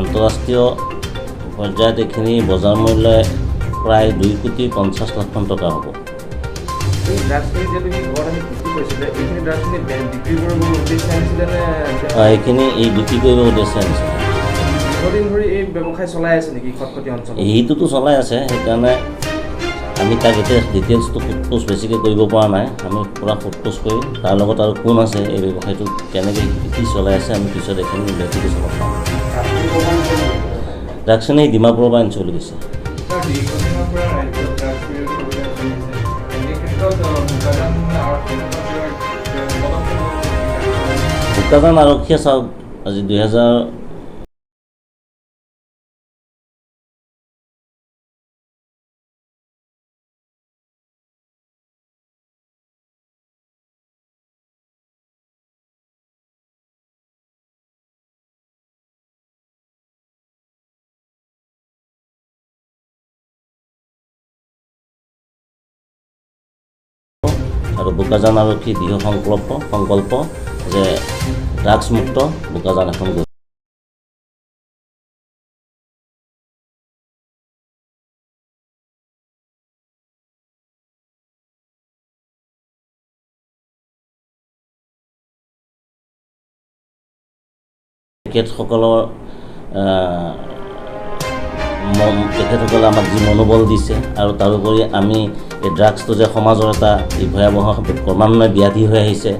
আন্তঃৰাষ্ট্ৰীয় পৰ্যায়ত এইখিনি বজাৰ মূল্য প্ৰায় 2,50,00,000 টকা হ'ব। এইখিনি এই বিক্ৰী কৰিব উদ্দেশ্যে আনিছিলে। এইটোতো চলাই আছে, সেইকাৰণে আমি তাক এতিয়া ডিটেইলছটো সোধপোছ বেছিকৈ কৰিব পৰা নাই। আমি পূৰা সোধপোছ কৰি তাৰ লগত আৰু কোন আছে এই ব্যৱসায়টো কেনেকৈ কি চলাই আছে আমি পিছত এইখিনি ইনভেষ্টিগেশ্যনত পাম। ড্ৰাগছখিনি এই ডিমাপুৰৰ পৰা আনিছোঁ বুলি কৈছে। বোকাজান আৰক্ষীয়ে চাওক আজি 2000 আৰু বোকাজান আৰক্ষী দৃঢ় সংকল্প যে ড্ৰাগছমুক্ত বোকাজান এখন গঢ়ি তেখেতসকলে আমাক যি মনোবল দিছে আৰু তাৰোপৰি আমি এই ড্ৰাগছটো যে সমাজৰ এটা ভয়াৱহ ক্ৰমান্বয়ে ব্যাধি হৈ আহিছে